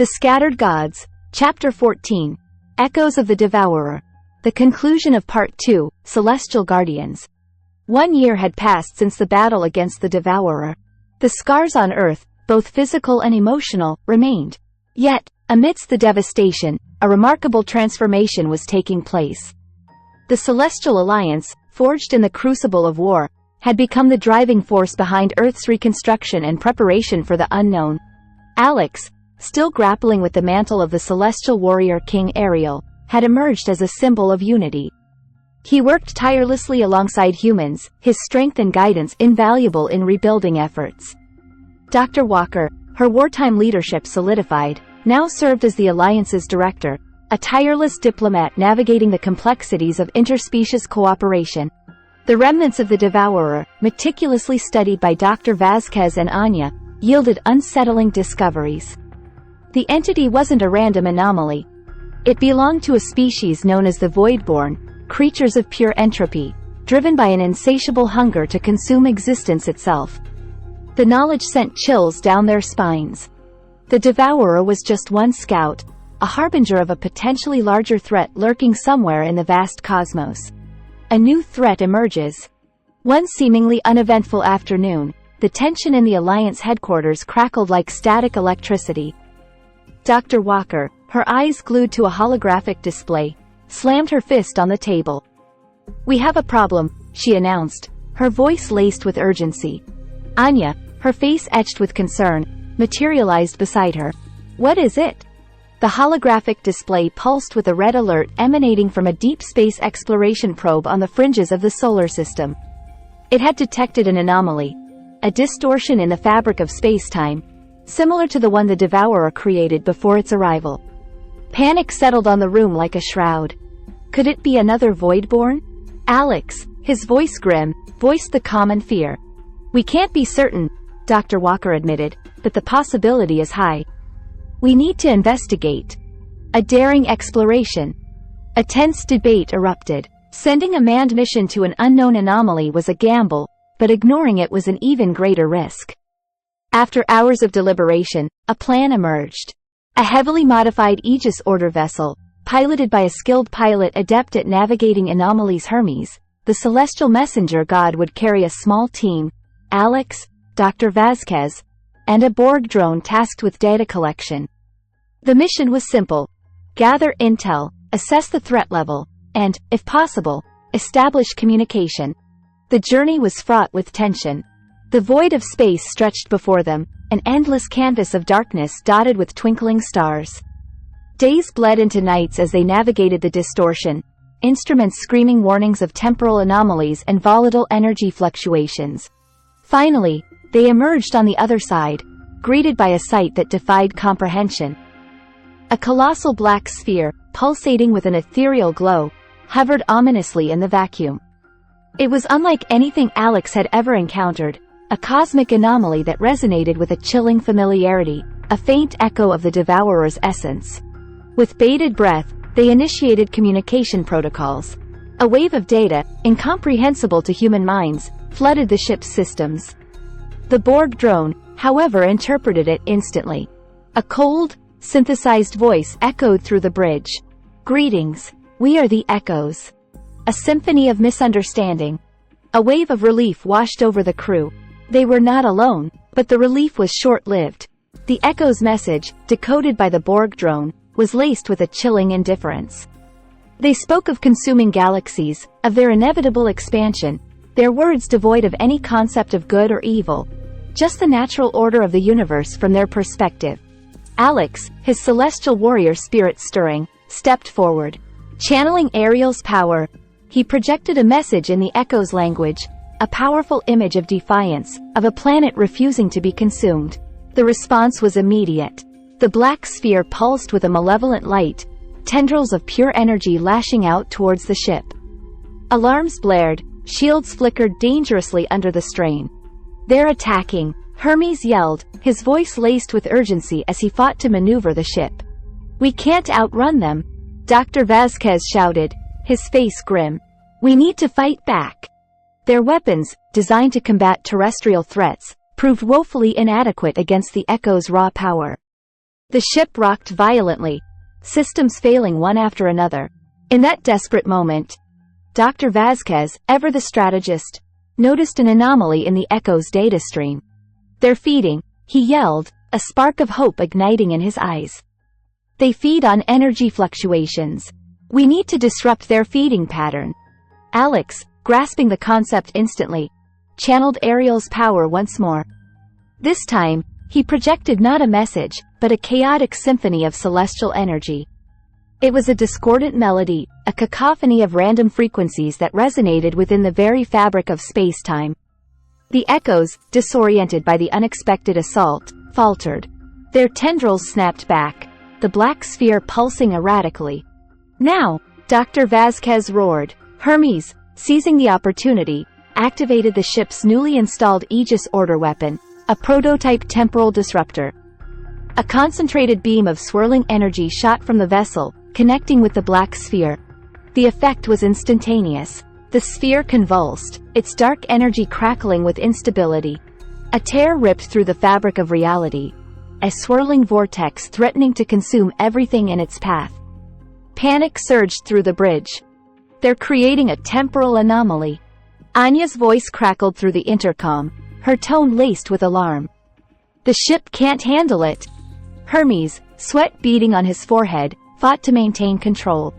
The Scattered Gods, Chapter 14. Echoes of the Devourer. The conclusion of Part 2, Celestial Guardians. 1 year had passed since the battle against the Devourer. The scars on Earth, both physical and emotional, remained. Yet, amidst the devastation, a remarkable transformation was taking place. The Celestial Alliance, forged in the crucible of war, had become the driving force behind Earth's reconstruction and preparation for the unknown. Alex, still grappling with the mantle of the celestial warrior King Ariel, had emerged as a symbol of unity. He worked tirelessly alongside humans, his strength and guidance invaluable in rebuilding efforts. Dr. Walker, her wartime leadership solidified, now served as the Alliance's director, a tireless diplomat navigating the complexities of interspecies cooperation. The remnants of the Devourer, meticulously studied by Dr. Vasquez and Anya, yielded unsettling discoveries. The entity wasn't a random anomaly. It belonged to a species known as the Voidborn, creatures of pure entropy, driven by an insatiable hunger to consume existence itself. The knowledge sent chills down their spines. The Devourer was just one scout, a harbinger of a potentially larger threat lurking somewhere in the vast cosmos. A new threat emerges. One seemingly uneventful afternoon, the tension in the Alliance headquarters crackled like static electricity. Dr. Walker, her eyes glued to a holographic display, slammed her fist on the table. "We have a problem," she announced, her voice laced with urgency. Anya, her face etched with concern, materialized beside her. "What is it?" The holographic display pulsed with a red alert emanating from a deep space exploration probe on the fringes of the solar system. It had detected an anomaly, a distortion in the fabric of space-time, similar to the one the Devourer created before its arrival. Panic settled on the room like a shroud. Could it be another Voidborn? Alex, his voice grim, voiced the common fear. "We can't be certain," Dr. Walker admitted, "but the possibility is high. We need to investigate." A daring exploration. A tense debate erupted. Sending a manned mission to an unknown anomaly was a gamble, but ignoring it was an even greater risk. After hours of deliberation, a plan emerged. A heavily modified Aegis Order vessel, piloted by a skilled pilot adept at navigating anomalies, Hermes, the celestial messenger god, would carry a small team, Alex, Dr. Vasquez, and a Borg drone tasked with data collection. The mission was simple: gather intel, assess the threat level, and, if possible, establish communication. The journey was fraught with tension. The void of space stretched before them, an endless canvas of darkness dotted with twinkling stars. Days bled into nights as they navigated the distortion, instruments screaming warnings of temporal anomalies and volatile energy fluctuations. Finally, they emerged on the other side, greeted by a sight that defied comprehension. A colossal black sphere, pulsating with an ethereal glow, hovered ominously in the vacuum. It was unlike anything Alex had ever encountered, a cosmic anomaly that resonated with a chilling familiarity, a faint echo of the Devourer's essence. With bated breath, they initiated communication protocols. A wave of data, incomprehensible to human minds, flooded the ship's systems. The Borg drone, however, interpreted it instantly. A cold, synthesized voice echoed through the bridge. "Greetings, we are the Echoes." A symphony of misunderstanding. A wave of relief washed over the crew. They were not alone, but the relief was short-lived. The Echo's message, decoded by the Borg drone, was laced with a chilling indifference. They spoke of consuming galaxies, of their inevitable expansion, their words devoid of any concept of good or evil, just the natural order of the universe from their perspective. Alex, his celestial warrior spirit stirring, stepped forward. Channeling Ariel's power, he projected a message in the Echo's language, a powerful image of defiance, of a planet refusing to be consumed. The response was immediate. The black sphere pulsed with a malevolent light, tendrils of pure energy lashing out towards the ship. Alarms blared, shields flickered dangerously under the strain. "They're attacking," Hermes yelled, his voice laced with urgency as he fought to maneuver the ship. "We can't outrun them," Dr. Vasquez shouted, his face grim. "We need to fight back." Their weapons, designed to combat terrestrial threats, proved woefully inadequate against the Echo's raw power. The ship rocked violently, systems failing one after another. In that desperate moment, Dr. Vasquez, ever the strategist, noticed an anomaly in the Echo's data stream. "They're feeding," he yelled, a spark of hope igniting in his eyes. "They feed on energy fluctuations. We need to disrupt their feeding pattern." Alex, grasping the concept instantly, channeled Ariel's power once more. This time, he projected not a message, but a chaotic symphony of celestial energy. It was a discordant melody, a cacophony of random frequencies that resonated within the very fabric of space-time. The Echoes, disoriented by the unexpected assault, faltered. Their tendrils snapped back, the black sphere pulsing erratically. "Now!" Dr. Vasquez roared. Hermes, seizing the opportunity, activated the ship's newly installed Aegis Order weapon, a prototype temporal disruptor. A concentrated beam of swirling energy shot from the vessel, connecting with the black sphere. The effect was instantaneous. The sphere convulsed, its dark energy crackling with instability. A tear ripped through the fabric of reality, a swirling vortex threatening to consume everything in its path. Panic surged through the bridge. "They're creating a temporal anomaly." Anya's voice crackled through the intercom, her tone laced with alarm. "The ship can't handle it." Hermes, sweat beading on his forehead, fought to maintain control.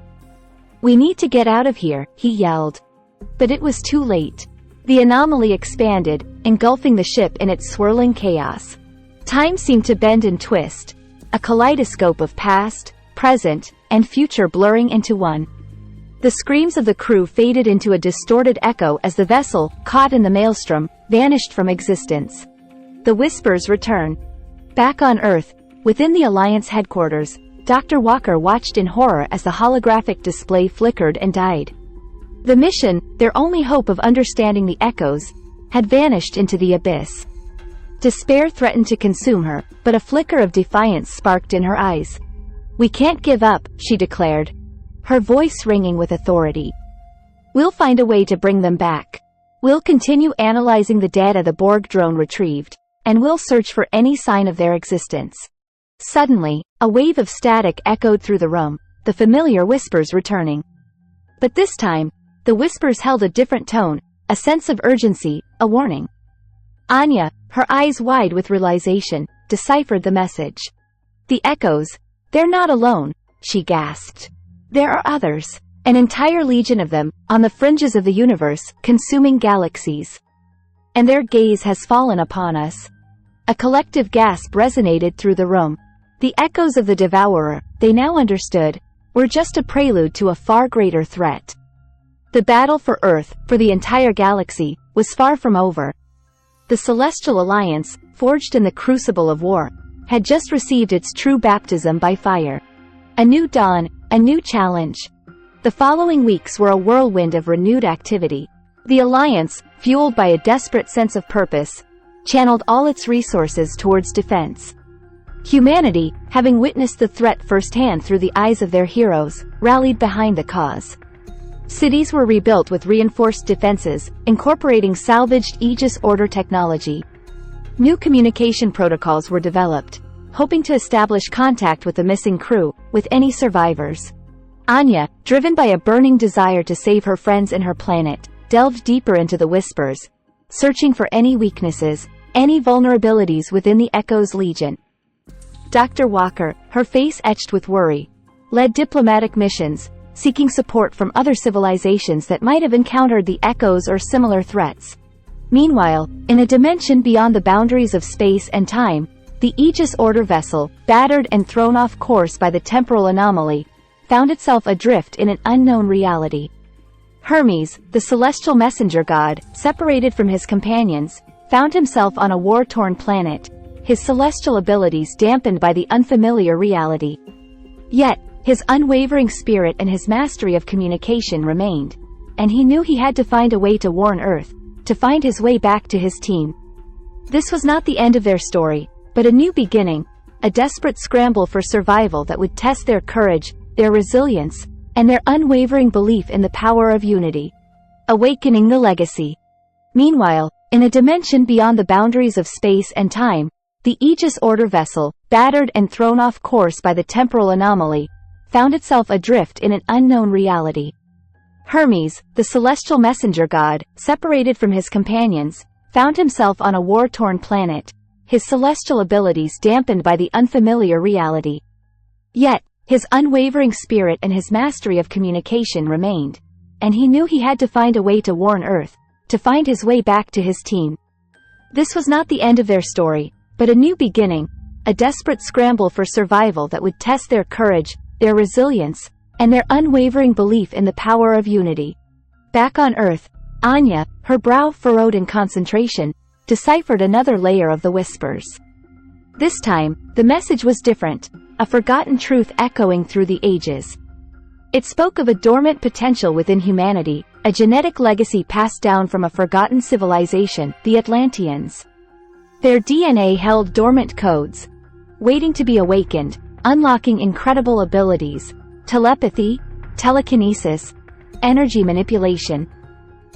"We need to get out of here," he yelled. But it was too late. The anomaly expanded, engulfing the ship in its swirling chaos. Time seemed to bend and twist, a kaleidoscope of past, present, and future blurring into one. The screams of the crew faded into a distorted echo as the vessel, caught in the maelstrom, vanished from existence. The whispers returned. Back on Earth, within the Alliance headquarters, Dr. Walker watched in horror as the holographic display flickered and died. The mission, their only hope of understanding the Echoes, had vanished into the abyss. Despair threatened to consume her, but a flicker of defiance sparked in her eyes. "We can't give up," she declared, her voice ringing with authority. "We'll find a way to bring them back. We'll continue analyzing the data the Borg drone retrieved, and we'll search for any sign of their existence." Suddenly, a wave of static echoed through the room, the familiar whispers returning. But this time, the whispers held a different tone, a sense of urgency, a warning. Anya, her eyes wide with realization, deciphered the message. "The Echoes, they're not alone," she gasped. "There are others, an entire legion of them, on the fringes of the universe, consuming galaxies. And their gaze has fallen upon us." A collective gasp resonated through the room. The Echoes of the Devourer, they now understood, were just a prelude to a far greater threat. The battle for Earth, for the entire galaxy, was far from over. The Celestial Alliance, forged in the crucible of war, had just received its true baptism by fire. A new dawn, a new challenge. The following weeks were a whirlwind of renewed activity. The Alliance, fueled by a desperate sense of purpose, channeled all its resources towards defense. Humanity, having witnessed the threat firsthand through the eyes of their heroes, rallied behind the cause. Cities were rebuilt with reinforced defenses, incorporating salvaged Aegis Order technology. New communication protocols were developed, hoping to establish contact with the missing crew, with any survivors. Anya, driven by a burning desire to save her friends and her planet, delved deeper into the whispers, searching for any weaknesses, any vulnerabilities within the Echoes Legion. Dr. Walker, her face etched with worry, led diplomatic missions, seeking support from other civilizations that might have encountered the Echoes or similar threats. Meanwhile, in a dimension beyond the boundaries of space and time, the Aegis Order vessel, battered and thrown off course by the temporal anomaly, found itself adrift in an unknown reality. Hermes, the celestial messenger god, separated from his companions, found himself on a war-torn planet, his celestial abilities dampened by the unfamiliar reality. Yet, his unwavering spirit and his mastery of communication remained, and he knew he had to find a way to warn Earth, to find his way back to his team. This was not the end of their story, but a new beginning, a desperate scramble for survival that would test their courage, their resilience, and their unwavering belief in the power of unity. Awakening the legacy. Meanwhile, in a dimension beyond the boundaries of space and time, the Aegis Order vessel, battered and thrown off course by the temporal anomaly, found itself adrift in an unknown reality. Hermes, the celestial messenger god, separated from his companions, found himself on a war-torn planet, his celestial abilities dampened by the unfamiliar reality. Yet, his unwavering spirit and his mastery of communication remained, and he knew he had to find a way to warn Earth, to find his way back to his team. This was not the end of their story, but a new beginning, a desperate scramble for survival that would test their courage, their resilience, and their unwavering belief in the power of unity. Back on Earth, Anya, her brow furrowed in concentration, deciphered another layer of the whispers. This time, the message was different, a forgotten truth echoing through the ages. It spoke of a dormant potential within humanity, a genetic legacy passed down from a forgotten civilization, the Atlanteans. Their DNA held dormant codes, waiting to be awakened, unlocking incredible abilities, telepathy, telekinesis, energy manipulation.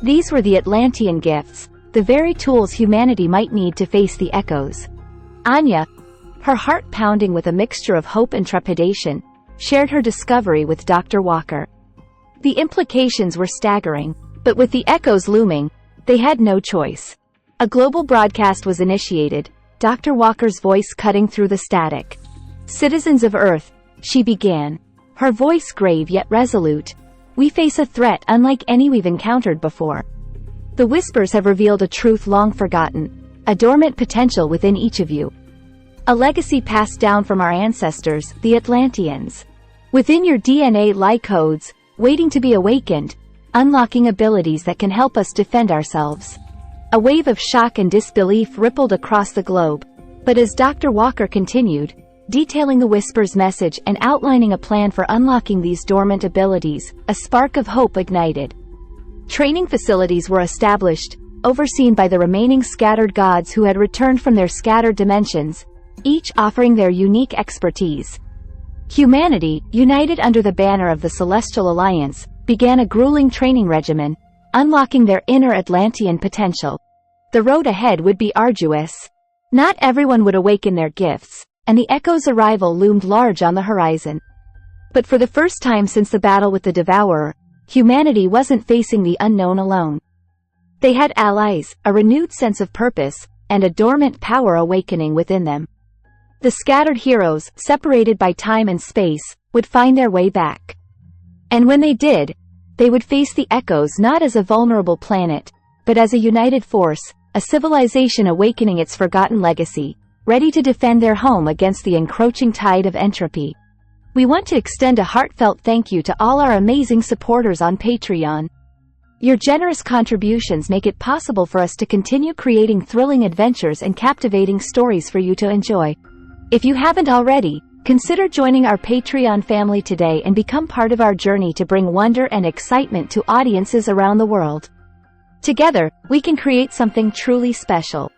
These were the Atlantean gifts, the very tools humanity might need to face the echoes. Anya, her heart pounding with a mixture of hope and trepidation, shared her discovery with Dr. Walker. The implications were staggering, but with the echoes looming, they had no choice. A global broadcast was initiated, Dr. Walker's voice cutting through the static. "Citizens of Earth," she began, her voice grave yet resolute, "we face a threat unlike any we've encountered before. The whispers have revealed a truth long forgotten, a dormant potential within each of you. A legacy passed down from our ancestors, the Atlanteans. Within your DNA lie codes, waiting to be awakened, unlocking abilities that can help us defend ourselves." A wave of shock and disbelief rippled across the globe, but as Dr. Walker continued, detailing the whisper's message and outlining a plan for unlocking these dormant abilities, a spark of hope ignited. Training facilities were established, overseen by the remaining scattered gods who had returned from their scattered dimensions, each offering their unique expertise. Humanity, united under the banner of the Celestial Alliance, began a grueling training regimen, unlocking their inner Atlantean potential. The road ahead would be arduous. Not everyone would awaken their gifts, and the Echo's arrival loomed large on the horizon. But for the first time since the battle with the Devourer, humanity wasn't facing the unknown alone. They had allies, a renewed sense of purpose, and a dormant power awakening within them. The scattered heroes, separated by time and space, would find their way back. And when they did, they would face the Echoes not as a vulnerable planet, but as a united force, a civilization awakening its forgotten legacy, ready to defend their home against the encroaching tide of entropy. We want to extend a heartfelt thank you to all our amazing supporters on Patreon. Your generous contributions make it possible for us to continue creating thrilling adventures and captivating stories for you to enjoy. If you haven't already, consider joining our Patreon family today and become part of our journey to bring wonder and excitement to audiences around the world. Together, we can create something truly special.